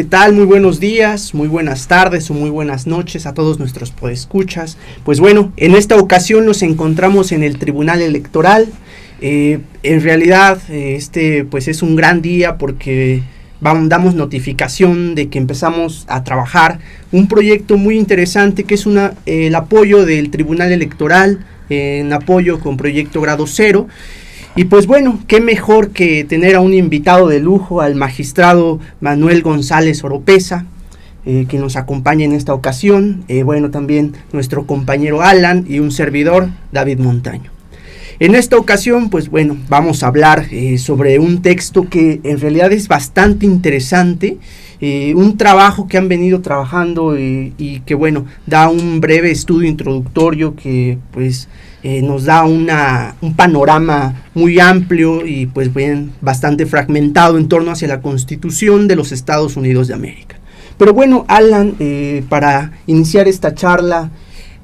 ¿qué tal? Muy buenos días, muy buenas tardes o muy buenas noches a todos nuestros podescuchas. Pues bueno, en esta ocasión nos encontramos en el Tribunal Electoral. En realidad, pues es un gran día porque damos notificación de que empezamos a trabajar un proyecto muy interesante que es el apoyo del Tribunal Electoral, en apoyo con Proyecto Grado Cero. Y pues bueno, qué mejor que tener a un invitado de lujo, al magistrado Manuel González Oropeza, que nos acompaña en esta ocasión. Bueno, también nuestro compañero Alan y un servidor, David Montaño. En esta ocasión, pues bueno, vamos a hablar sobre un texto que en realidad es bastante interesante, un trabajo que han venido trabajando y que bueno, da un breve estudio introductorio que pues nos da un panorama muy amplio y pues bien bastante fragmentado en torno hacia la Constitución de los Estados Unidos de América. Pero bueno, Alan, para iniciar esta charla,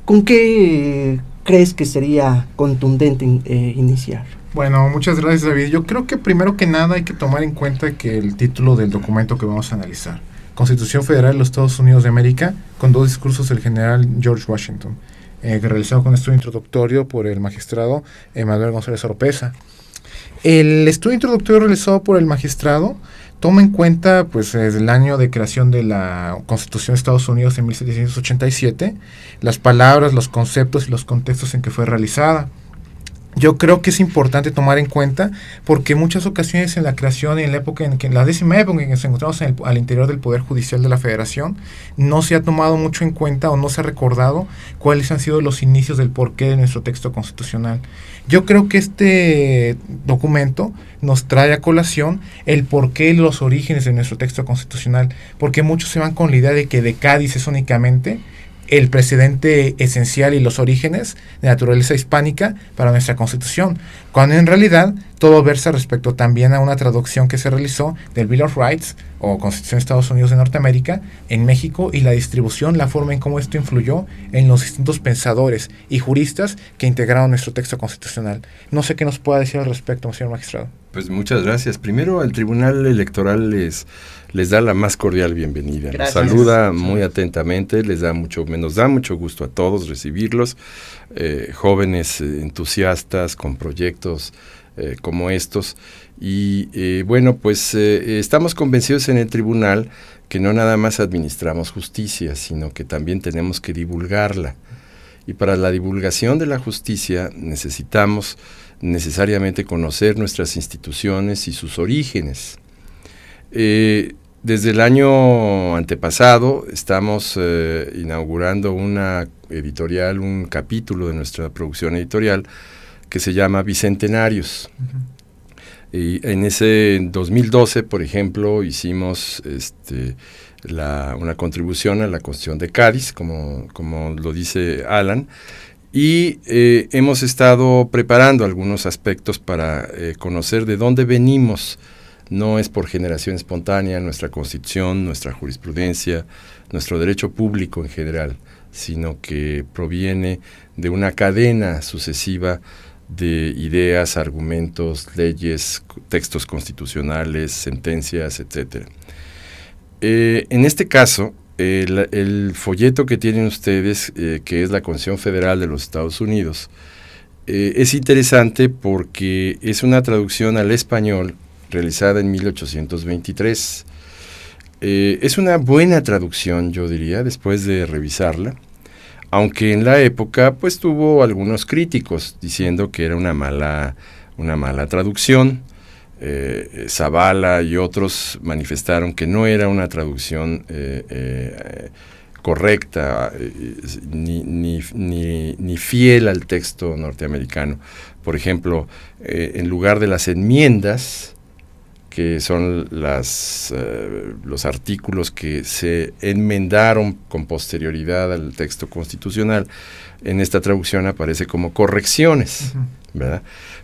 ¿con qué crees que sería contundente iniciar? Bueno, muchas gracias, David. Yo creo que primero que nada hay que tomar en cuenta que el título del documento que vamos a analizar, Constitución Federal de los Estados Unidos de América, con 2 discursos del general George Washington, realizado con estudio introductorio por el magistrado Manuel González Oropeza. El estudio introductorio realizado por el magistrado toma en cuenta pues el año de creación de la Constitución de Estados Unidos en 1787, las palabras, los conceptos y los contextos en que fue realizada. Yo creo que es importante tomar en cuenta porque en muchas ocasiones en la creación, en la época en la 10ª época en que nos encontramos al interior del Poder Judicial de la Federación, no se ha tomado mucho en cuenta o no se ha recordado cuáles han sido los inicios del porqué de nuestro texto constitucional. Yo creo que este documento nos trae a colación el porqué y los orígenes de nuestro texto constitucional, porque muchos se van con la idea de que de Cádiz es únicamente el precedente esencial y los orígenes de naturaleza hispánica para nuestra Constitución, cuando en realidad todo versa respecto también a una traducción que se realizó del Bill of Rights o Constitución de Estados Unidos de Norteamérica en México y la distribución, la forma en cómo esto influyó en los distintos pensadores y juristas que integraron nuestro texto constitucional. No sé qué nos pueda decir al respecto, señor magistrado. Pues muchas gracias. Primero, al Tribunal Electoral les da la más cordial bienvenida. Gracias. Nos saluda muy atentamente, nos da mucho gusto a todos recibirlos, jóvenes entusiastas con proyectos como estos. Y bueno, pues estamos convencidos en el tribunal que no nada más administramos justicia, sino que también tenemos que divulgarla. Y para la divulgación de la justicia necesitamos necesariamente conocer nuestras instituciones y sus orígenes. Desde el año antepasado estamos inaugurando una editorial, un capítulo de nuestra producción editorial que se llama Bicentenarios. Y en ese 2012, por ejemplo, hicimos una contribución a la Constitución de Cádiz, como lo dice Alan, y hemos estado preparando algunos aspectos para conocer de dónde venimos. No es por generación espontánea nuestra Constitución, nuestra jurisprudencia, nuestro derecho público en general, sino que proviene de una cadena sucesiva de ideas, argumentos, leyes, textos constitucionales, sentencias, etc. En este caso, el folleto que tienen ustedes, que es la Constitución Federal de los Estados Unidos, es interesante porque es una traducción al español realizada en 1823. Es una buena traducción, yo diría, después de revisarla, aunque en la época pues tuvo algunos críticos diciendo que era una mala traducción. Zavala y otros manifestaron que no era una traducción correcta ni fiel al texto norteamericano. Por ejemplo, en lugar de las enmiendas, que son los artículos que se enmendaron con posterioridad al texto constitucional, en esta traducción aparece como correcciones, ¿verdad?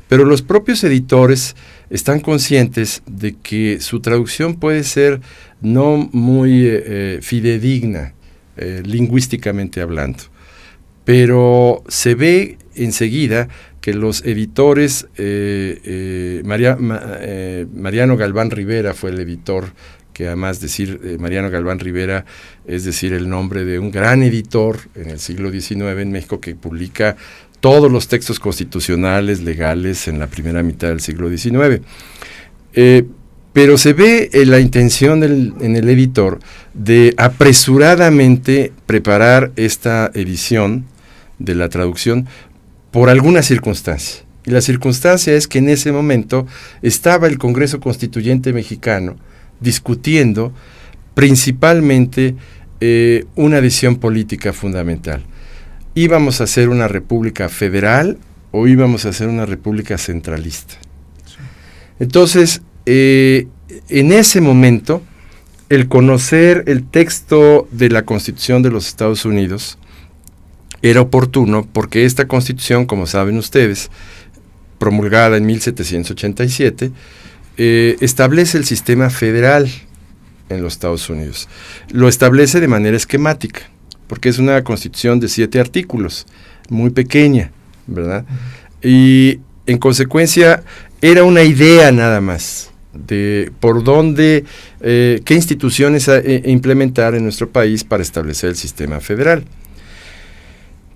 Pero los propios editores están conscientes de que su traducción puede ser no muy fidedigna, lingüísticamente hablando, pero se ve enseguida que los editores, Mariano Galván Rivera fue el editor que además decir Mariano Galván Rivera es decir el nombre de un gran editor en el siglo XIX en México que publica todos los textos constitucionales legales en la primera mitad del siglo XIX. Pero se ve la intención en el editor de apresuradamente preparar esta edición de la traducción por alguna circunstancia. Y la circunstancia es que en ese momento estaba el Congreso Constituyente Mexicano discutiendo principalmente una decisión política fundamental. ¿Íbamos a ser una república federal o íbamos a ser una república centralista? Entonces, en ese momento, el conocer el texto de la Constitución de los Estados Unidos era oportuno porque esta Constitución, como saben ustedes, promulgada en 1787, establece el sistema federal en los Estados Unidos. Lo establece de manera esquemática, porque es una Constitución de 7 artículos, muy pequeña, ¿verdad? Y en consecuencia era una idea nada más de por dónde, qué instituciones implementar en nuestro país para establecer el sistema federal.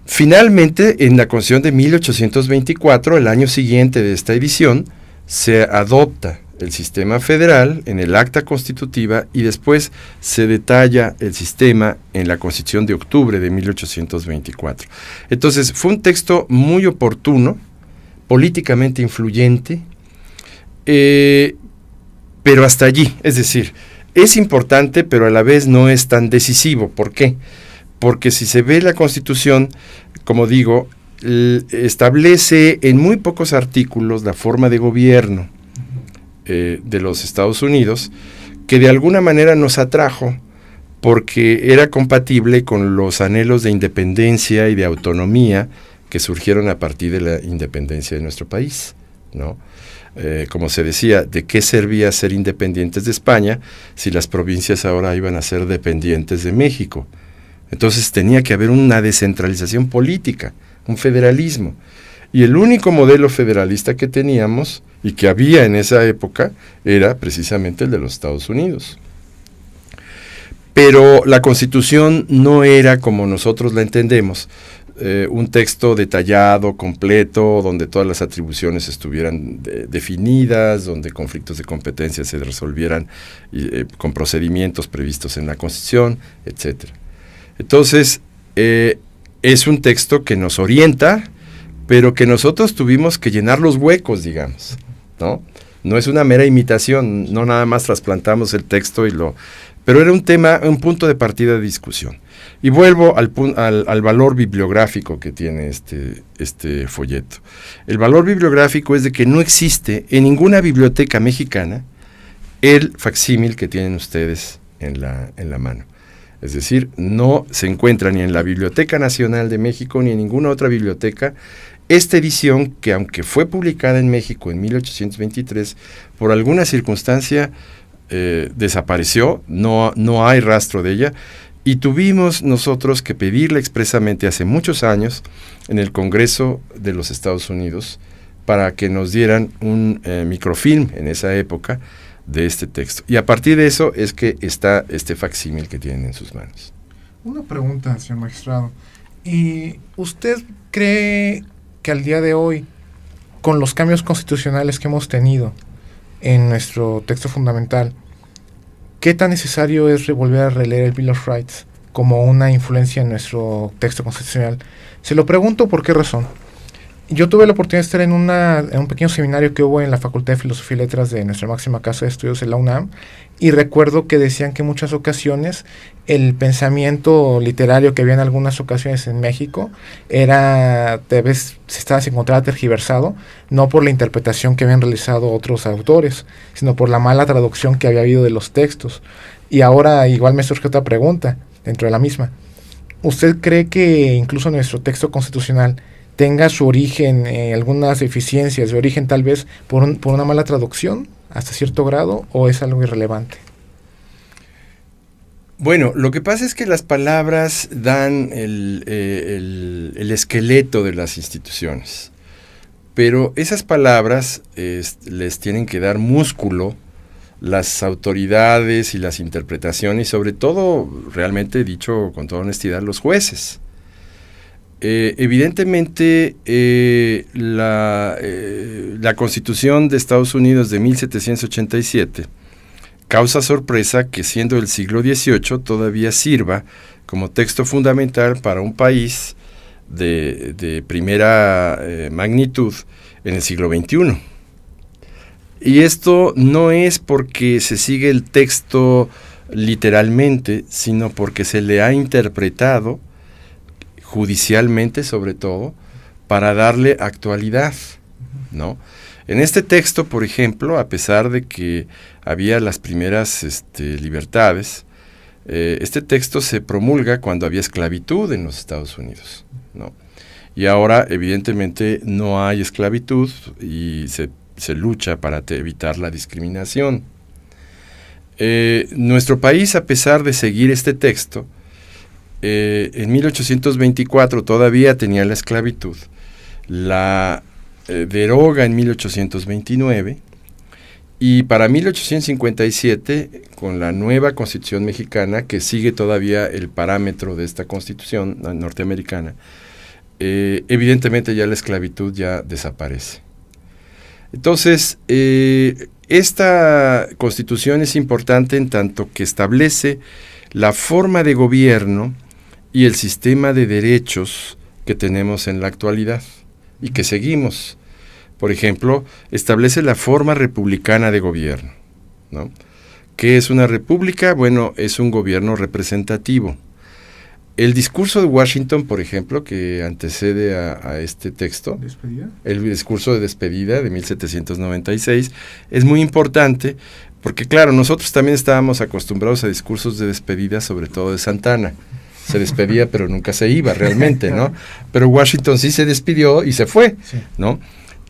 Finalmente, en la Constitución de 1824, el año siguiente de esta edición, se adopta el sistema federal en el acta constitutiva y después se detalla el sistema en la Constitución de octubre de 1824. Entonces, fue un texto muy oportuno, políticamente influyente, pero hasta allí, es decir, es importante, pero a la vez no es tan decisivo. ¿Por qué? Porque si se ve la Constitución, como digo, establece en muy pocos artículos la forma de gobierno de los Estados Unidos, que de alguna manera nos atrajo porque era compatible con los anhelos de independencia y de autonomía que surgieron a partir de la independencia de nuestro país, ¿no? Como se decía, ¿de qué servía ser independientes de España si las provincias ahora iban a ser dependientes de México? Entonces tenía que haber una descentralización política, un federalismo. Y el único modelo federalista que teníamos y que había en esa época era precisamente el de los Estados Unidos. Pero la Constitución no era, como nosotros la entendemos, un texto detallado, completo, donde todas las atribuciones estuvieran definidas, donde conflictos de competencia se resolvieran con procedimientos previstos en la Constitución, etc. Entonces, es un texto que nos orienta, pero que nosotros tuvimos que llenar los huecos, digamos, ¿no? No es una mera imitación, no nada más trasplantamos el texto pero era un punto de partida de discusión. Y vuelvo al valor bibliográfico que tiene este folleto. El valor bibliográfico es de que no existe en ninguna biblioteca mexicana el facsímil que tienen ustedes en la mano. Es decir, no se encuentra ni en la Biblioteca Nacional de México ni en ninguna otra biblioteca esta edición que, aunque fue publicada en México en 1823, por alguna circunstancia desapareció, no hay rastro de ella, y tuvimos nosotros que pedirle expresamente hace muchos años en el Congreso de los Estados Unidos para que nos dieran un microfilm en esa época de este texto. Y a partir de eso es que está este facsímil que tienen en sus manos. Una pregunta, señor magistrado. ¿Y usted cree que al día de hoy, con los cambios constitucionales que hemos tenido en nuestro texto fundamental, qué tan necesario es volver a releer el Bill of Rights como una influencia en nuestro texto constitucional? Se lo pregunto por qué razón. Yo tuve la oportunidad de estar en un pequeño seminario que hubo en la Facultad de Filosofía y Letras de nuestra máxima casa de estudios en la UNAM, y recuerdo que decían que en muchas ocasiones el pensamiento literario que había en algunas ocasiones en México era, tal vez se encontraba tergiversado, no por la interpretación que habían realizado otros autores, sino por la mala traducción que había habido de los textos. Y ahora igual me surge otra pregunta dentro de la misma. ¿Usted cree que incluso nuestro texto constitucional tenga su origen, algunas deficiencias de origen tal vez por una mala traducción hasta cierto grado, o es algo irrelevante? Bueno, lo que pasa es que las palabras dan el esqueleto de las instituciones, pero esas palabras les tienen que dar músculo las autoridades y las interpretaciones, y sobre todo, realmente dicho con toda honestidad, los jueces. Evidentemente, la Constitución de Estados Unidos de 1787 causa sorpresa que, siendo el siglo XVIII, todavía sirva como texto fundamental para un país de primera magnitud en el siglo XXI. Y esto no es porque se sigue el texto literalmente, sino porque se le ha interpretado judicialmente, sobre todo, para darle actualidad, ¿no? En este texto, por ejemplo, a pesar de que había las primeras libertades, este texto se promulga cuando había esclavitud en los Estados Unidos, ¿no? Y ahora, evidentemente, no hay esclavitud y se lucha para evitar la discriminación. Nuestro país, a pesar de seguir este texto, en 1824 todavía tenía la esclavitud, la deroga en 1829, y para 1857, con la nueva Constitución mexicana, que sigue todavía el parámetro de esta Constitución norteamericana, evidentemente ya la esclavitud ya desaparece. Entonces, esta Constitución es importante en tanto que establece la forma de gobierno y el sistema de derechos que tenemos en la actualidad y que seguimos. Por ejemplo, establece la forma republicana de gobierno, ¿no? ¿Qué es una república? Bueno, es un gobierno representativo. El discurso de Washington, por ejemplo, que antecede a este texto, ¿Despedida? el discurso de despedida de 1796, es muy importante porque, claro, nosotros también estábamos acostumbrados a discursos de despedida, sobre todo de Santana. Se despedía, pero nunca se iba realmente, ¿no? Pero Washington sí se despidió y se fue, sí, ¿no?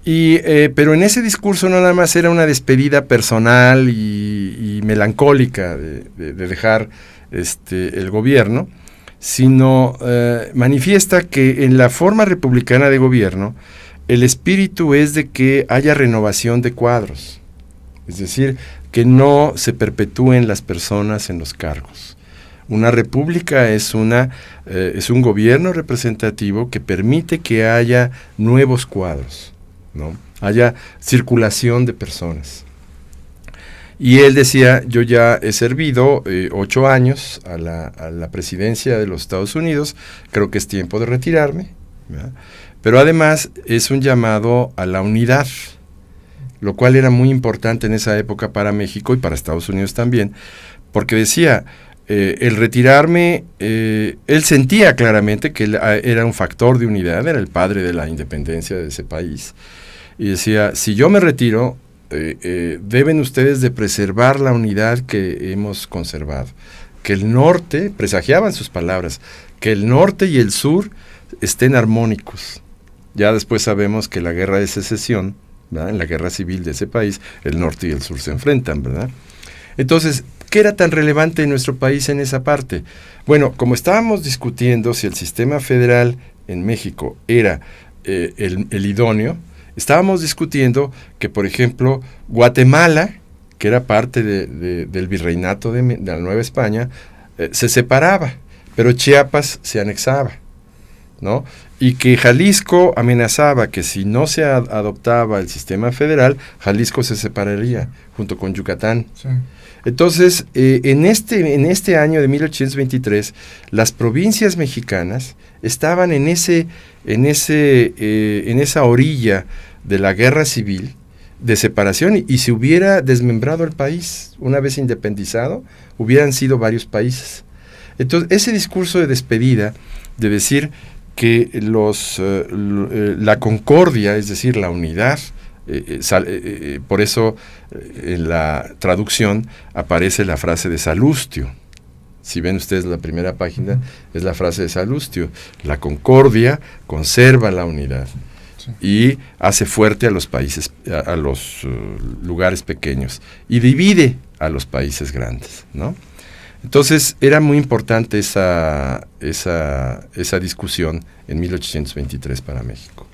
Pero en ese discurso no nada más era una despedida personal y melancólica de dejar el gobierno, sino manifiesta que en la forma republicana de gobierno el espíritu es de que haya renovación de cuadros, es decir, que no se perpetúen las personas en los cargos. Una república es un gobierno representativo que permite que haya nuevos cuadros, ¿no? Haya circulación de personas. Y él decía, yo ya he servido 8 años a la presidencia de los Estados Unidos, creo que es tiempo de retirarme, ¿verdad? Pero además es un llamado a la unidad, lo cual era muy importante en esa época para México y para Estados Unidos también, porque decía, el retirarme, él sentía claramente que él era un factor de unidad, era el padre de la independencia de ese país, y decía, si yo me retiro, deben ustedes de preservar la unidad que hemos conservado, que el norte, presagiaban sus palabras, que el norte y el sur estén armónicos. Ya después sabemos que la guerra de secesión, ¿verdad? En la guerra civil de ese país, el norte y el sur se enfrentan, ¿verdad? Entonces, ¿qué era tan relevante en nuestro país en esa parte? Bueno, como estábamos discutiendo si el sistema federal en México era el idóneo, estábamos discutiendo que, por ejemplo, Guatemala, que era parte del virreinato de la Nueva España, se separaba, pero Chiapas se anexaba, ¿no? Y que Jalisco amenazaba que si no se adoptaba el sistema federal, Jalisco se separaría junto con Yucatán. Sí. Entonces, en este año de 1823, las provincias mexicanas estaban en esa orilla de la guerra civil de separación, y se hubiera desmembrado el país una vez independizado, hubieran sido varios países. Entonces, ese discurso de despedida, de decir que la concordia, es decir, la unidad, por eso en la traducción aparece la frase de Salustio. Si ven ustedes la primera página, es la frase de Salustio. La concordia conserva la unidad, sí, y hace fuerte a los países, a los lugares pequeños, y divide a los países grandes, ¿no? Entonces era muy importante esa discusión en 1823 para México.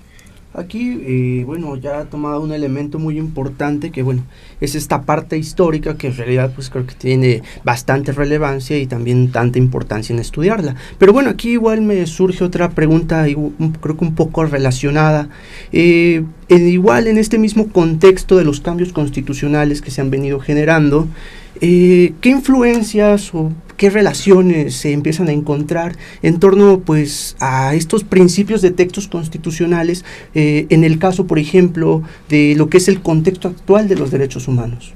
Aquí, bueno, ya ha tomado un elemento muy importante que, bueno, es esta parte histórica que en realidad pues creo que tiene bastante relevancia y también tanta importancia en estudiarla. Pero bueno, aquí igual me surge otra pregunta, creo que un poco relacionada. Igual en este mismo contexto de los cambios constitucionales que se han venido generando, ¿qué influencias o qué relaciones se empiezan a encontrar en torno pues a estos principios de textos constitucionales en el caso, por ejemplo, de lo que es el contexto actual de los derechos humanos?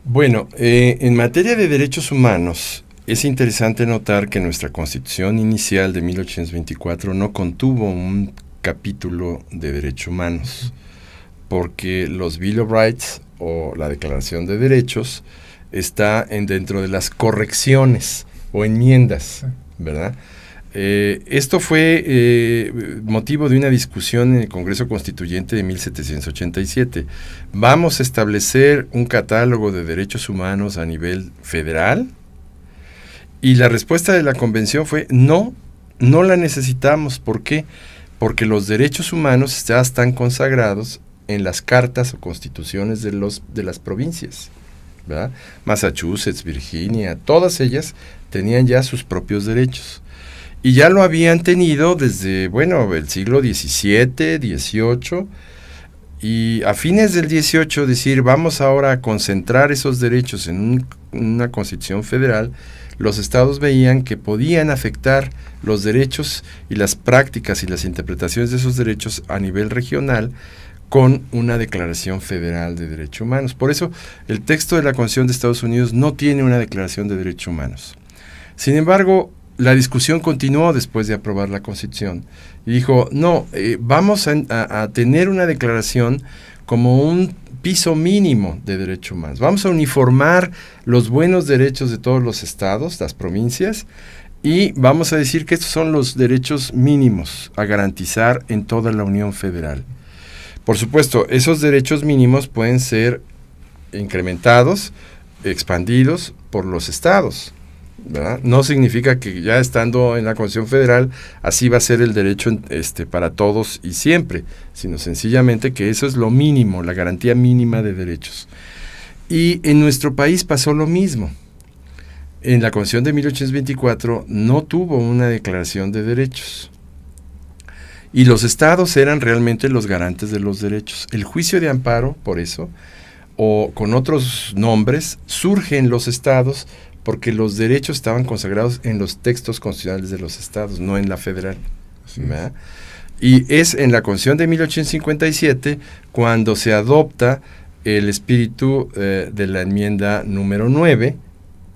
Bueno, en materia de derechos humanos, es interesante notar que nuestra Constitución inicial de 1824 no contuvo un capítulo de derechos humanos, porque los Bill of Rights o la Declaración de Derechos está dentro de las correcciones o enmiendas, ¿verdad? Esto fue motivo de una discusión en el Congreso Constituyente de 1787. ¿Vamos a establecer un catálogo de derechos humanos a nivel federal? Y la respuesta de la convención fue no la necesitamos. ¿Por qué? Porque los derechos humanos ya están consagrados en las cartas o constituciones de las provincias, ¿verdad? Massachusetts, Virginia, todas ellas tenían ya sus propios derechos. Y ya lo habían tenido desde, bueno, el siglo XVII, XVIII, y a fines del XVIII decir, vamos ahora a concentrar esos derechos en una constitución federal. Los estados veían que podían afectar los derechos y las prácticas y las interpretaciones de esos derechos a nivel regional con una declaración federal de derechos humanos. Por eso, el texto de la Constitución de Estados Unidos no tiene una declaración de derechos humanos. Sin embargo, la discusión continuó después de aprobar la Constitución y dijo, no, vamos a tener una declaración como un piso mínimo de derechos humanos. Vamos a uniformar los buenos derechos de todos los estados, las provincias, y vamos a decir que estos son los derechos mínimos a garantizar en toda la Unión Federal. Por supuesto, esos derechos mínimos pueden ser incrementados, expandidos por los estados, ¿verdad? No significa que ya estando en la Constitución Federal así va a ser el derecho para todos y siempre, sino sencillamente que eso es lo mínimo, la garantía mínima de derechos. Y en nuestro país pasó lo mismo. En la Constitución de 1824 no tuvo una declaración de derechos. Y los estados eran realmente los garantes de los derechos. El juicio de amparo, por eso, o con otros nombres, surge en los estados porque los derechos estaban consagrados en los textos constitucionales de los estados, no en la federal. ¿Verdad? Y es en la Constitución de 1857 cuando se adopta el espíritu de la enmienda número 9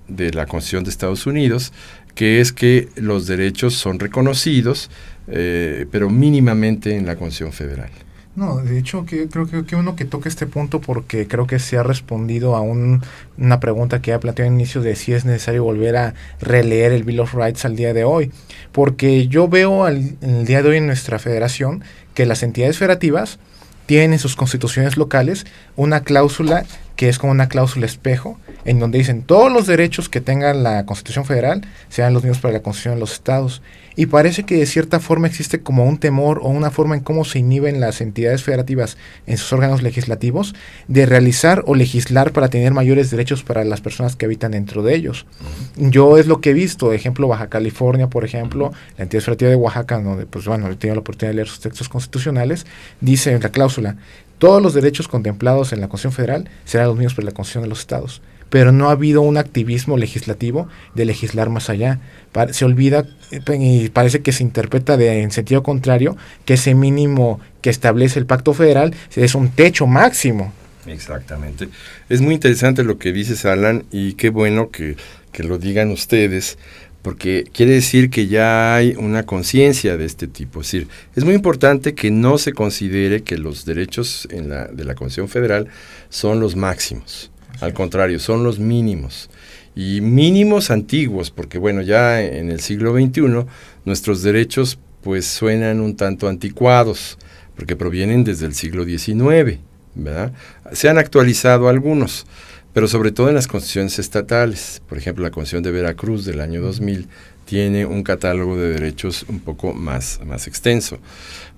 de la Constitución de Estados Unidos, que es que los derechos son reconocidos, pero mínimamente en la Constitución Federal. No, de hecho, creo que uno que toca este punto porque creo que se ha respondido a una pregunta que ha planteado al inicio de si es necesario volver a releer el Bill of Rights al día de hoy. Porque yo veo el día de hoy en nuestra federación que las entidades federativas tienen en sus constituciones locales una cláusula que es como una cláusula espejo, en donde dicen todos los derechos que tenga la Constitución Federal sean los mismos para la Constitución de los estados. Y parece que de cierta forma existe como un temor o una forma en cómo se inhiben las entidades federativas en sus órganos legislativos de realizar o legislar para tener mayores derechos para las personas que habitan dentro de ellos. Yo es lo que he visto, ejemplo, Baja California, por ejemplo, la entidad federativa de Oaxaca, donde pues bueno, he tenido la oportunidad de leer sus textos constitucionales, dice en la cláusula, todos los derechos contemplados en la Constitución Federal serán los mismos para la Constitución de los estados. Pero no ha habido un activismo legislativo de legislar más allá. Se olvida y parece que se interpreta en sentido contrario que ese mínimo que establece el Pacto Federal es un techo máximo. Exactamente. Es muy interesante lo que dices, Alan, y qué bueno que lo digan ustedes, porque quiere decir que ya hay una conciencia de este tipo. Es decir, es muy importante que no se considere que los derechos de la Constitución Federal son los máximos. Al contrario, son los mínimos. Y mínimos antiguos, porque bueno, ya en el siglo XXI nuestros derechos pues suenan un tanto anticuados, porque provienen desde el siglo XIX, ¿verdad? Se han actualizado algunos, pero sobre todo en las constituciones estatales. Por ejemplo, la Constitución de Veracruz del año 2000 tiene un catálogo de derechos un poco más extenso.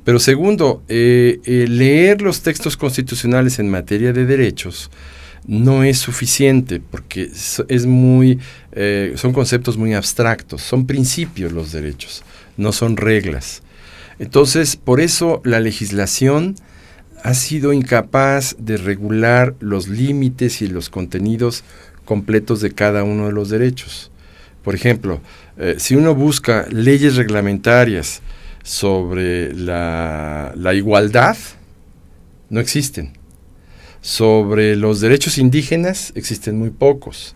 Pero segundo, leer los textos constitucionales en materia de derechos no es suficiente, porque son conceptos muy abstractos, son principios los derechos, no son reglas. Entonces, por eso la legislación ha sido incapaz de regular los límites y los contenidos completos de cada uno de los derechos. Por ejemplo, si uno busca leyes reglamentarias sobre la igualdad, no existen. Sobre los derechos indígenas existen muy pocos.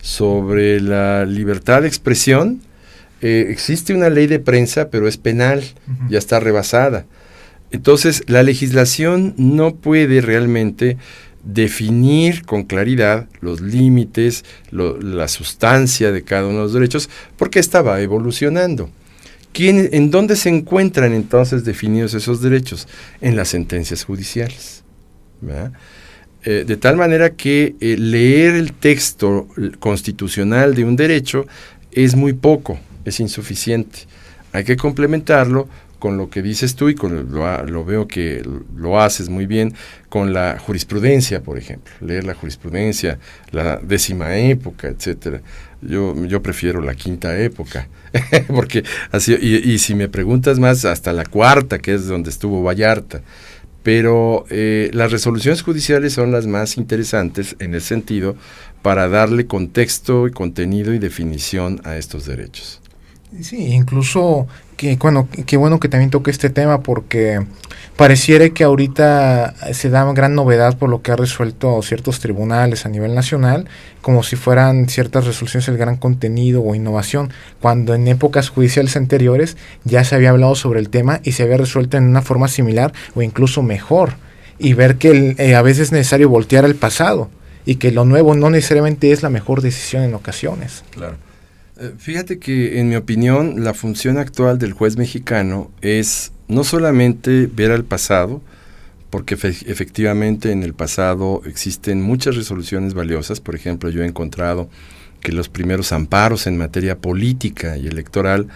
Sobre la libertad de expresión, existe una ley de prensa, pero es penal, ya está rebasada. Entonces, la legislación no puede realmente definir con claridad los límites, la sustancia de cada uno de los derechos, porque esta va evolucionando. ¿En dónde se encuentran entonces definidos esos derechos? En las sentencias judiciales, ¿verdad? De tal manera que leer el texto constitucional de un derecho es muy poco, es insuficiente. Hay que complementarlo con lo que dices tú, y lo veo que lo haces muy bien, con la jurisprudencia, por ejemplo. Leer la jurisprudencia, la 10ª época, etcétera. Yo prefiero la 5ª época, porque así, y si me preguntas más, hasta la 4ª, que es donde estuvo Vallarta. Pero las resoluciones judiciales son las más interesantes en el sentido para darle contexto y contenido y definición a estos derechos. Sí, incluso qué bueno que también toque este tema, porque pareciera que ahorita se da gran novedad por lo que ha resuelto ciertos tribunales a nivel nacional, como si fueran ciertas resoluciones el gran contenido o innovación, cuando en épocas judiciales anteriores ya se había hablado sobre el tema y se había resuelto en una forma similar o incluso mejor, y ver que a veces es necesario voltear al pasado y que lo nuevo no necesariamente es la mejor decisión en ocasiones. Claro. Fíjate que, en mi opinión, la función actual del juez mexicano es no solamente ver al pasado, porque efectivamente en el pasado existen muchas resoluciones valiosas. Por ejemplo, yo he encontrado que los primeros amparos en materia política y electoral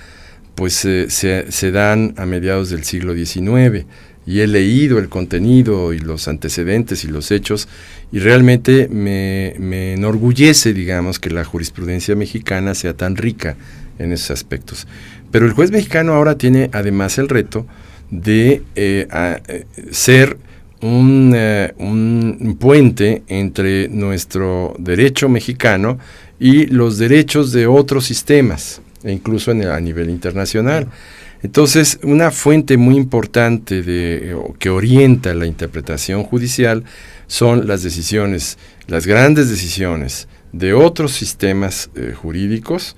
pues se dan a mediados del siglo XIX, y he leído el contenido y los antecedentes y los hechos, y realmente me enorgullece, digamos, que la jurisprudencia mexicana sea tan rica en esos aspectos. Pero el juez mexicano ahora tiene además el reto de ser un puente entre nuestro derecho mexicano y los derechos de otros sistemas, e incluso a nivel internacional. Entonces, una fuente muy importante que orienta la interpretación judicial son las decisiones, las grandes decisiones de otros sistemas jurídicos.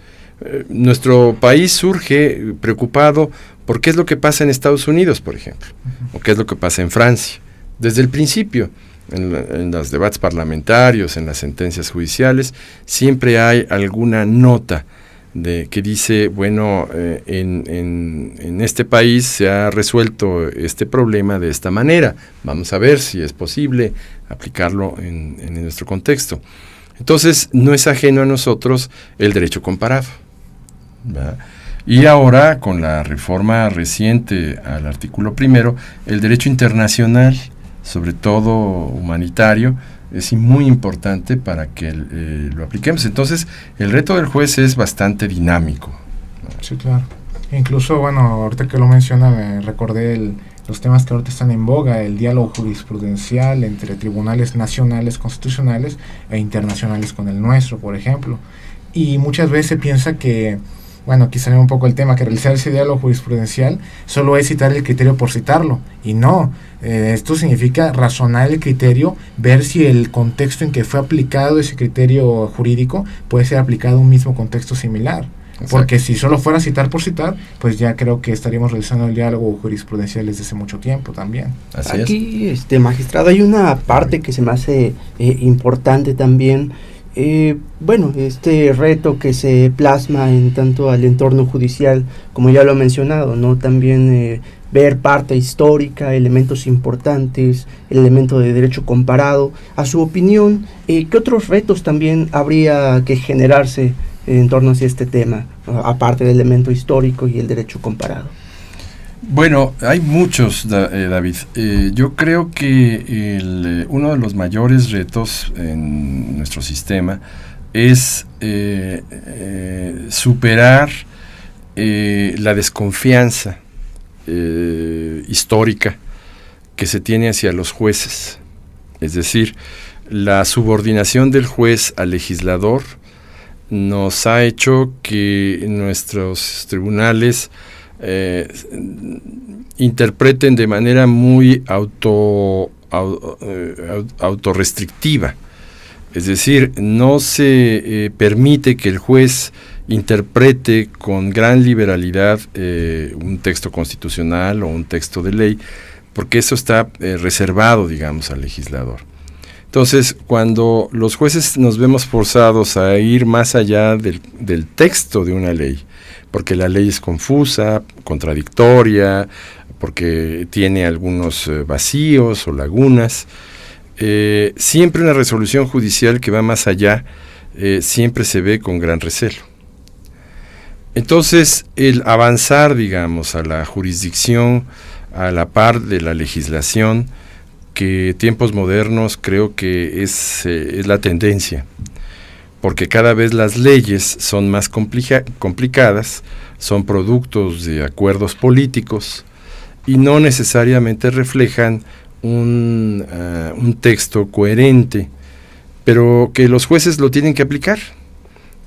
Nuestro país surge preocupado por qué es lo que pasa en Estados Unidos, por ejemplo, o qué es lo que pasa en Francia. Desde el principio, en los debates parlamentarios, en las sentencias judiciales, siempre hay alguna nota que dice, bueno, en este país se ha resuelto este problema de esta manera, vamos a ver si es posible aplicarlo en nuestro contexto. Entonces, no es ajeno a nosotros el derecho comparado, ¿verdad? Y ahora, con la reforma reciente al artículo 1, el derecho internacional, sobre todo humanitario, es muy importante para que lo apliquemos. Entonces, el reto del juez es bastante dinámico. Sí, claro. Incluso, bueno, ahorita que lo menciona, me recordé los temas que ahorita están en boga, el diálogo jurisprudencial entre tribunales nacionales constitucionales e internacionales con el nuestro, por ejemplo. Y muchas veces se piensa que, bueno, aquí sale un poco el tema, que realizar ese diálogo jurisprudencial solo es citar el criterio por citarlo, y no. Esto significa razonar el criterio, ver si el contexto en que fue aplicado ese criterio jurídico puede ser aplicado a un mismo contexto similar. Exacto. Porque si solo fuera citar por citar, pues ya creo que estaríamos realizando el diálogo jurisprudencial desde hace mucho tiempo también. Así aquí, magistrado, hay una parte que se me hace importante también. Bueno, este reto que se plasma en tanto al entorno judicial, como ya lo ha mencionado, ¿no? También ver parte histórica, elementos importantes, el elemento de derecho comparado. A su opinión, ¿qué otros retos también habría que generarse en torno a este tema, aparte del elemento histórico y el derecho comparado? Bueno, hay muchos, David. Yo creo que uno de los mayores retos en nuestro sistema es superar la desconfianza histórica que se tiene hacia los jueces. Es decir, la subordinación del juez al legislador nos ha hecho que nuestros tribunales interpreten de manera muy autorrestrictiva. Es decir, no se permite que el juez interprete con gran liberalidad un texto constitucional o un texto de ley, porque eso está reservado, digamos, al legislador. Entonces, cuando los jueces nos vemos forzados a ir más allá del texto de una ley, porque la ley es confusa, contradictoria, porque tiene algunos vacíos o lagunas, siempre una resolución judicial que va más allá siempre se ve con gran recelo. Entonces, el avanzar, digamos, a la jurisdicción a la par de la legislación, que tiempos modernos creo que es la tendencia, porque cada vez las leyes son más complicadas, son productos de acuerdos políticos y no necesariamente reflejan un texto coherente, pero que los jueces lo tienen que aplicar.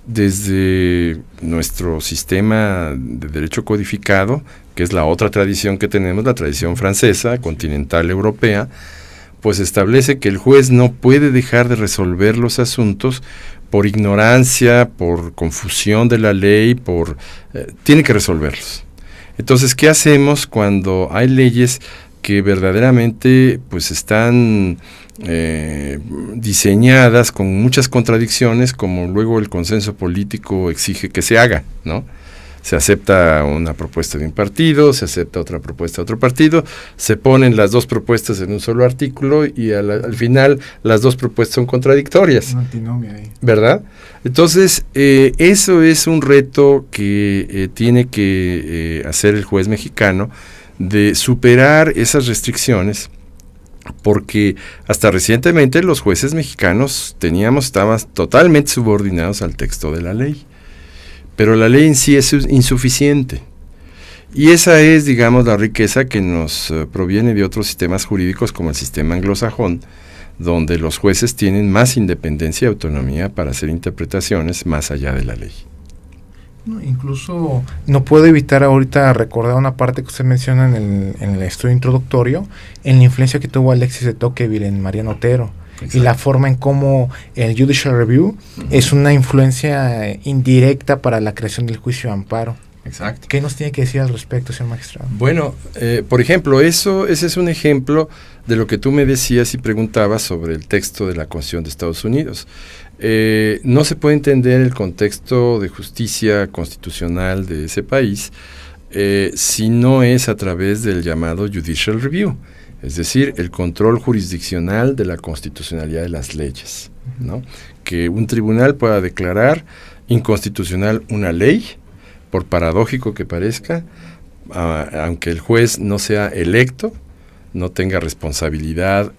Desde nuestro sistema de derecho codificado, que es la otra tradición que tenemos, la tradición francesa, continental europea, pues establece que el juez no puede dejar de resolver los asuntos por ignorancia, por confusión de la ley, tiene que resolverlos. Entonces, ¿qué hacemos cuando hay leyes que verdaderamente pues están diseñadas con muchas contradicciones, como luego el consenso político exige que se haga, ¿no? Se acepta una propuesta de un partido, se acepta otra propuesta de otro partido, se ponen las dos propuestas en un solo artículo y al final las dos propuestas son contradictorias. Un antinomio ahí. ¿Verdad? Entonces, eso es un reto que tiene que hacer el juez mexicano, de superar esas restricciones, porque hasta recientemente los jueces mexicanos estaban totalmente subordinados al texto de la ley, pero la ley en sí es insuficiente, y esa es, digamos, la riqueza que nos proviene de otros sistemas jurídicos como el sistema anglosajón, donde los jueces tienen más independencia y autonomía para hacer interpretaciones más allá de la ley. No, incluso no puedo evitar ahorita recordar una parte que usted menciona en el estudio introductorio, en la influencia que tuvo Alexis de Tocqueville en Mariano Otero. Exacto. Y la forma en cómo el Judicial Review es una influencia indirecta para la creación del juicio de amparo. Exacto. ¿Qué nos tiene que decir al respecto, señor magistrado? Bueno, por ejemplo, ese es un ejemplo de lo que tú me decías y preguntabas sobre el texto de la Constitución de Estados Unidos. No se puede entender el contexto de justicia constitucional de ese país si no es a través del llamado Judicial Review, es decir, el control jurisdiccional de la constitucionalidad de las leyes, ¿no? Que un tribunal pueda declarar inconstitucional una ley, por paradójico que parezca, aunque el juez no sea electo, no tenga responsabilidad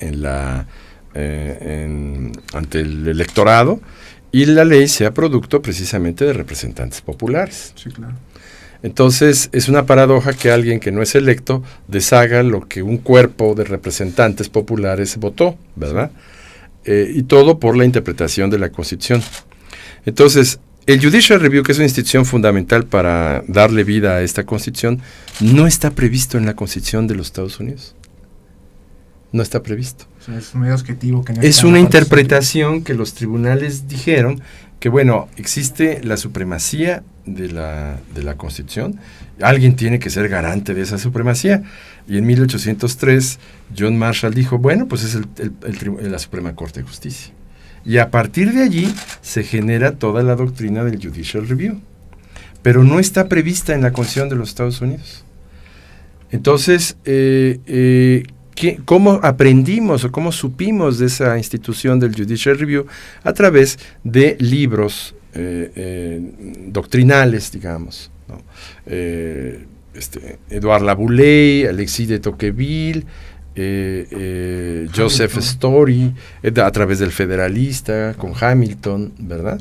ante el electorado, y la ley sea producto precisamente de representantes populares. Sí, claro. Entonces, es una paradoja que alguien que no es electo deshaga lo que un cuerpo de representantes populares votó, ¿verdad? Y todo por la interpretación de la Constitución. Entonces, el Judicial Review, que es una institución fundamental para darle vida a esta Constitución, no está previsto en la Constitución de los Estados Unidos. No está previsto. O sea, es un medio objetivo que no es una interpretación que los tribunales dijeron que, bueno, existe la supremacía de la Constitución, alguien tiene que ser garante de esa supremacía, y en 1803 John Marshall dijo, bueno, pues es la Suprema Corte de Justicia. Y a partir de allí se genera toda la doctrina del Judicial Review, pero no está prevista en la Constitución de los Estados Unidos. Entonces, ¿cómo aprendimos o cómo supimos de esa institución del Judicial Review? A través de libros doctrinales, digamos, ¿no? Edouard Laboulaye, Alexis de Tocqueville, Joseph Story, a través del Federalista, con Hamilton, ¿verdad?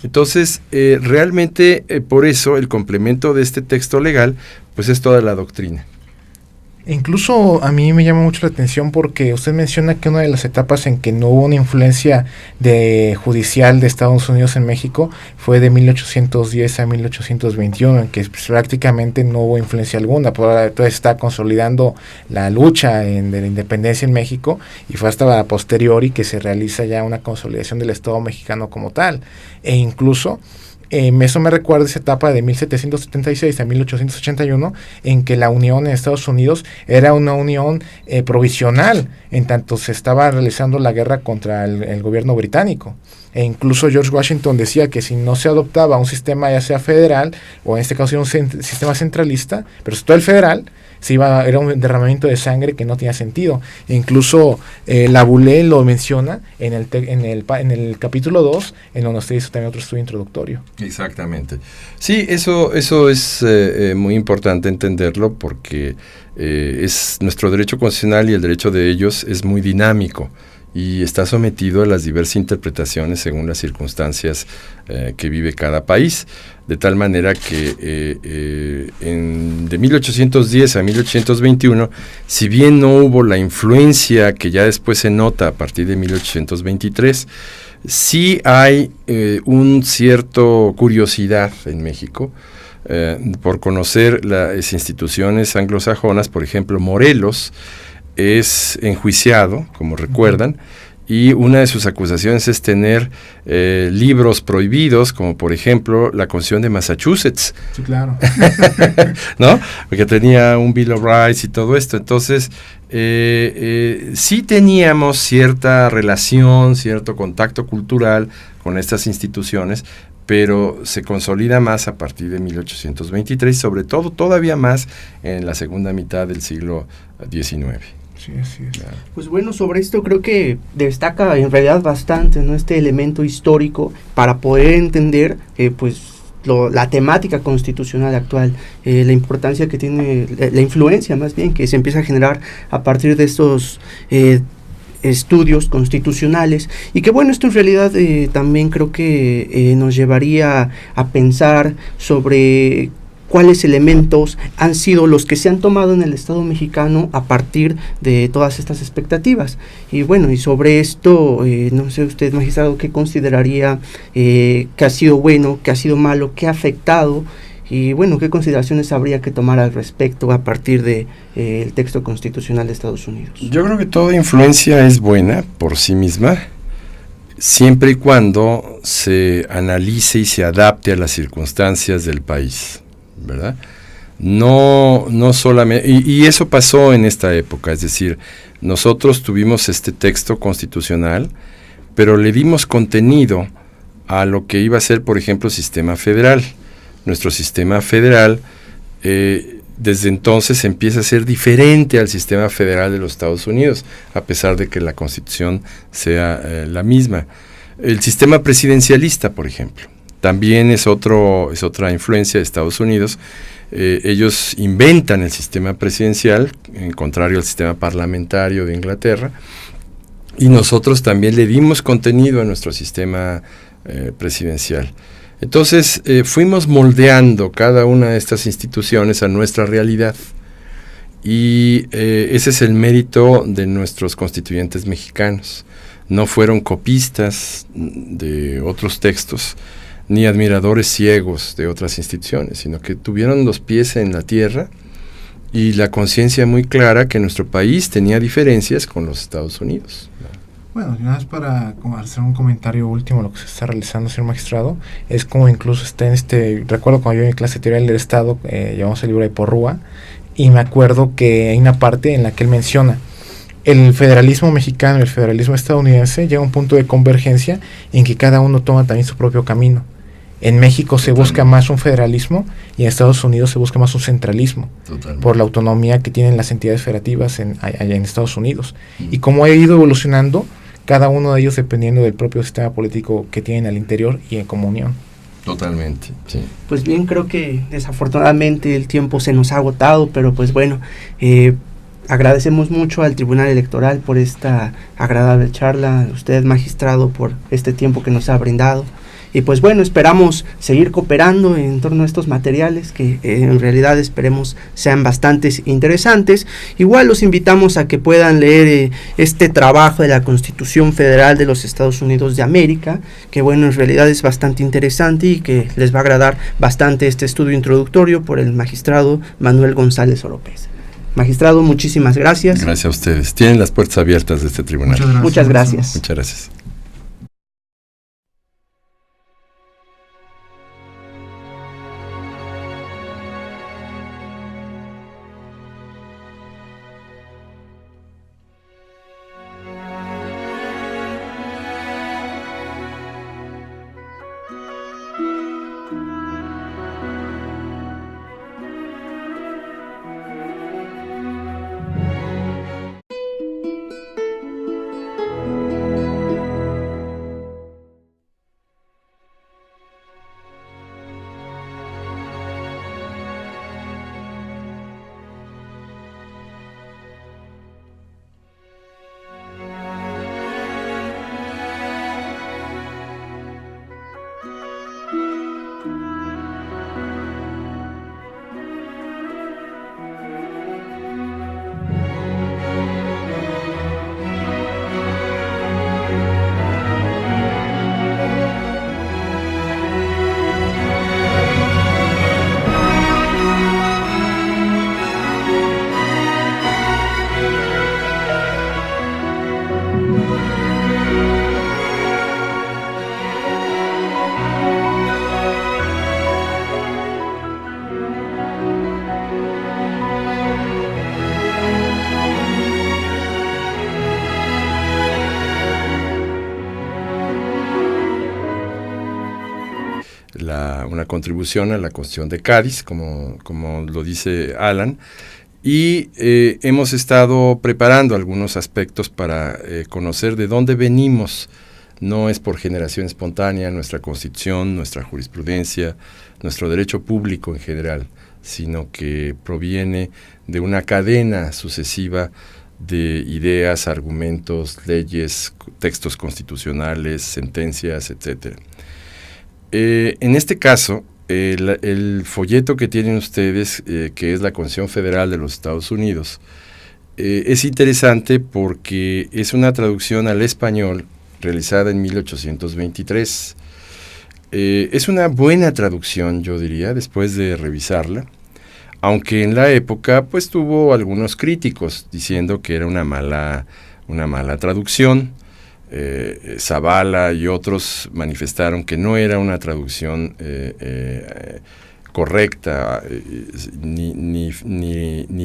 Entonces, realmente, por eso, el complemento de este texto legal, pues es toda la doctrina. Incluso a mí me llama mucho la atención porque usted menciona que una de las etapas en que no hubo una influencia judicial de Estados Unidos en México fue de 1810 a 1821, en que prácticamente no hubo influencia alguna, todavía está consolidando la lucha de la independencia en México, y fue hasta la posteriori que se realiza ya una consolidación del Estado mexicano como tal, e incluso eso me recuerda esa etapa de 1776 a 1881, en que la unión en Estados Unidos era una unión provisional, en tanto se estaba realizando la guerra contra el gobierno británico. E incluso George Washington decía que si no se adoptaba un sistema ya sea federal, o en este caso un sistema centralista, pero sobre todo el federal, era un derramamiento de sangre que no tenía sentido. E incluso Laboulaye lo menciona en el capítulo 2, en donde usted hizo también otro estudio introductorio. Exactamente. Sí, eso es muy importante entenderlo, porque es nuestro derecho constitucional, y el derecho de ellos es muy dinámico y está sometido a las diversas interpretaciones según las circunstancias que vive cada país, de tal manera que de 1810 a 1821, si bien no hubo la influencia que ya después se nota a partir de 1823, sí hay un cierto curiosidad en México por conocer las instituciones anglosajonas. Por ejemplo, Morelos es enjuiciado, como recuerdan, y una de sus acusaciones es tener libros prohibidos, como por ejemplo la Constitución de Massachusetts. Sí, claro. ¿No? Porque tenía un Bill of Rights y todo esto. Entonces, sí teníamos cierta relación, cierto contacto cultural con estas instituciones, pero se consolida más a partir de 1823, sobre todo todavía más en la segunda mitad del siglo XIX. Sí, así es. Claro. Pues bueno, sobre esto creo que destaca en realidad bastante, ¿no?, este elemento histórico para poder entender la temática constitucional actual, la importancia que tiene, la influencia más bien que se empieza a generar a partir de estos estudios constitucionales, y que bueno, esto en realidad también creo que nos llevaría a pensar sobre cuáles elementos han sido los que se han tomado en el Estado mexicano a partir de todas estas expectativas. Y bueno, y sobre esto, no sé usted, magistrado, qué consideraría que ha sido bueno, qué ha sido malo, qué ha afectado, y bueno, qué consideraciones habría que tomar al respecto a partir de el texto constitucional de Estados Unidos. Yo creo que toda influencia es buena por sí misma, siempre y cuando se analice y se adapte a las circunstancias del país, ¿verdad? No solamente, y eso pasó en esta época, es decir, nosotros tuvimos este texto constitucional, pero le dimos contenido a lo que iba a ser, por ejemplo, sistema federal. Nuestro sistema federal, desde entonces empieza a ser diferente al sistema federal de los Estados Unidos, a pesar de que la Constitución sea la misma. El sistema presidencialista, por ejemplo, también es otra influencia de Estados Unidos. Ellos inventan el sistema presidencial, en contrario al sistema parlamentario de Inglaterra, y nosotros también le dimos contenido a nuestro sistema presidencial. Entonces, fuimos moldeando cada una de estas instituciones a nuestra realidad, y ese es el mérito de nuestros constituyentes mexicanos. No fueron copistas de otros textos, ni admiradores ciegos de otras instituciones, sino que tuvieron los pies en la tierra y la conciencia muy clara que nuestro país tenía diferencias con los Estados Unidos. Bueno, nada más para hacer un comentario último a lo que se está realizando, señor magistrado, es como incluso está en recuerdo cuando yo en clase de teoría del Estado, llevamos el libro de Porrúa, y me acuerdo que hay una parte en la que él menciona el federalismo mexicano y el federalismo estadounidense llega a un punto de convergencia en que cada uno toma también su propio camino. En México se busca más un federalismo y en Estados Unidos se busca más un centralismo. Totalmente. Por la autonomía que tienen las entidades federativas allá en Estados Unidos. Y cómo ha ido evolucionando cada uno de ellos dependiendo del propio sistema político que tienen al interior y en comunión. Totalmente, sí. Pues bien, creo que desafortunadamente el tiempo se nos ha agotado, pero pues bueno, agradecemos mucho al Tribunal Electoral por esta agradable charla, a usted, magistrado, por este tiempo que nos ha brindado. Y pues bueno, esperamos seguir cooperando en torno a estos materiales que en realidad esperemos sean bastante interesantes. Igual los invitamos a que puedan leer este trabajo de la Constitución Federal de los Estados Unidos de América, que bueno, en realidad es bastante interesante y que les va a agradar bastante este estudio introductorio por el magistrado Manuel González Oropesa. Magistrado, muchísimas gracias. Gracias a ustedes. Tienen las puertas abiertas de este tribunal. Muchas gracias. Muchas gracias. Una contribución a la Constitución de Cádiz, como lo dice Alan, y hemos estado preparando algunos aspectos para conocer de dónde venimos. No es por generación espontánea nuestra Constitución, nuestra jurisprudencia, nuestro derecho público en general, sino que proviene de una cadena sucesiva de ideas, argumentos, leyes, textos constitucionales, sentencias, etcétera. En este caso, el folleto que tienen ustedes, que es la Constitución Federal de los Estados Unidos, es interesante porque es una traducción al español realizada en 1823. Es una buena traducción, yo diría, después de revisarla, aunque en la época pues tuvo algunos críticos diciendo que era una mala traducción. Zavala y otros manifestaron que no era una traducción correcta ni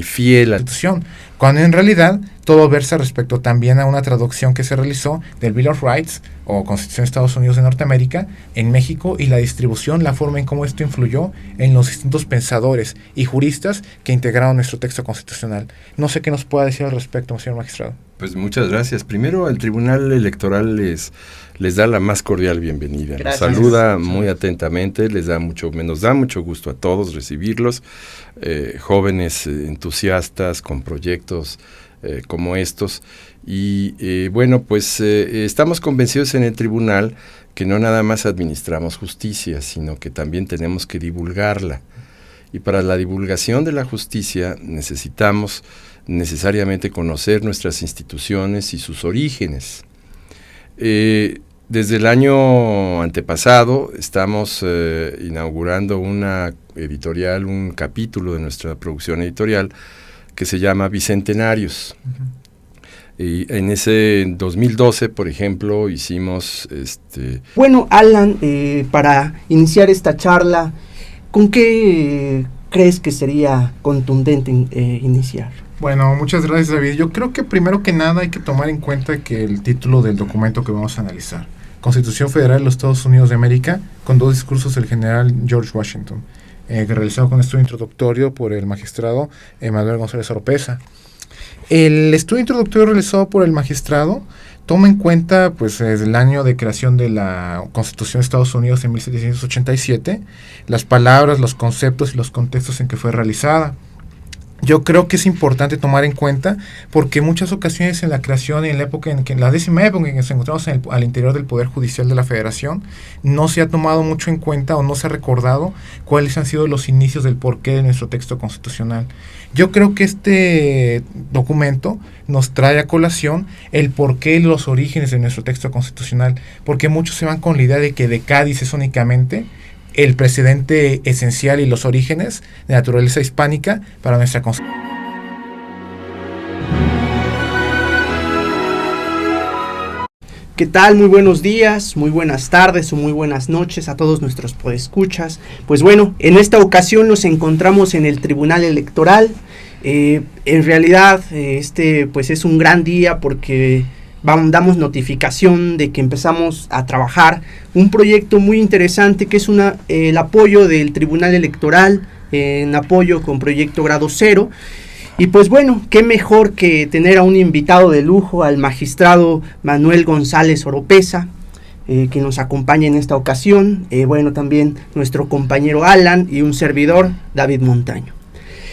fiel a la Constitución, cuando en realidad todo versa respecto también a una traducción que se realizó del Bill of Rights o Constitución de Estados Unidos de Norteamérica en México, y la distribución, la forma en cómo esto influyó en los distintos pensadores y juristas que integraron nuestro texto constitucional. No sé qué nos pueda decir al respecto, señor magistrado. Pues muchas gracias. Primero, el Tribunal Electoral les da la más cordial bienvenida. Gracias. Nos saluda muy atentamente, nos da mucho gusto a todos recibirlos, jóvenes entusiastas con proyectos como estos. Y bueno, pues estamos convencidos en el tribunal que no nada más administramos justicia, sino que también tenemos que divulgarla. Y para la divulgación de la justicia necesitamos necesariamente conocer nuestras instituciones y sus orígenes. Desde el año antepasado estamos inaugurando una editorial, un capítulo de nuestra producción editorial que se llama Bicentenarios. Y en ese 2012, por ejemplo, hicimos Bueno, Alan, para iniciar esta charla, ¿con qué crees que sería contundente iniciar? Bueno, muchas gracias, David. Yo creo que primero que nada hay que tomar en cuenta que el título del documento que vamos a analizar, Constitución Federal de los Estados Unidos de América, con 2 discursos del general George Washington, realizado con estudio introductorio por el magistrado Manuel González Oropeza. El estudio introductorio realizado por el magistrado toma en cuenta pues el año de creación de la Constitución de Estados Unidos en 1787, las palabras, los conceptos y los contextos en que fue realizada. Yo creo que es importante tomar en cuenta porque en muchas ocasiones en la creación, en la época en la 10ª época en que nos encontramos al interior del Poder Judicial de la Federación, no se ha tomado mucho en cuenta o no se ha recordado cuáles han sido los inicios del porqué de nuestro texto constitucional. Yo creo que este documento nos trae a colación el porqué y los orígenes de nuestro texto constitucional, porque muchos se van con la idea de que de Cádiz es únicamente el precedente esencial y los orígenes de naturaleza hispánica para nuestra Constitución. ¿Qué tal? Muy buenos días, muy buenas tardes o muy buenas noches a todos nuestros podescuchas. Pues bueno, en esta ocasión nos encontramos en el Tribunal Electoral. En realidad pues es un gran día porque damos notificación de que empezamos a trabajar un proyecto muy interesante que es el apoyo del Tribunal Electoral en apoyo con Proyecto Grado Cero. Y pues bueno, qué mejor que tener a un invitado de lujo, al magistrado Manuel González Oropeza, que nos acompaña en esta ocasión. Bueno, también nuestro compañero Alan y un servidor, David Montaño.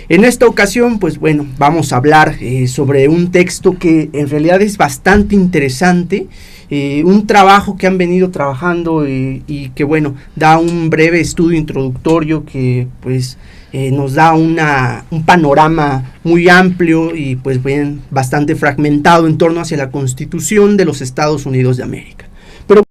En esta ocasión, pues bueno, vamos a hablar sobre un texto que en realidad es bastante interesante, un trabajo que han venido trabajando y que bueno, da un breve estudio introductorio que pues nos da un panorama muy amplio y pues bien bastante fragmentado en torno hacia la Constitución de los Estados Unidos de América.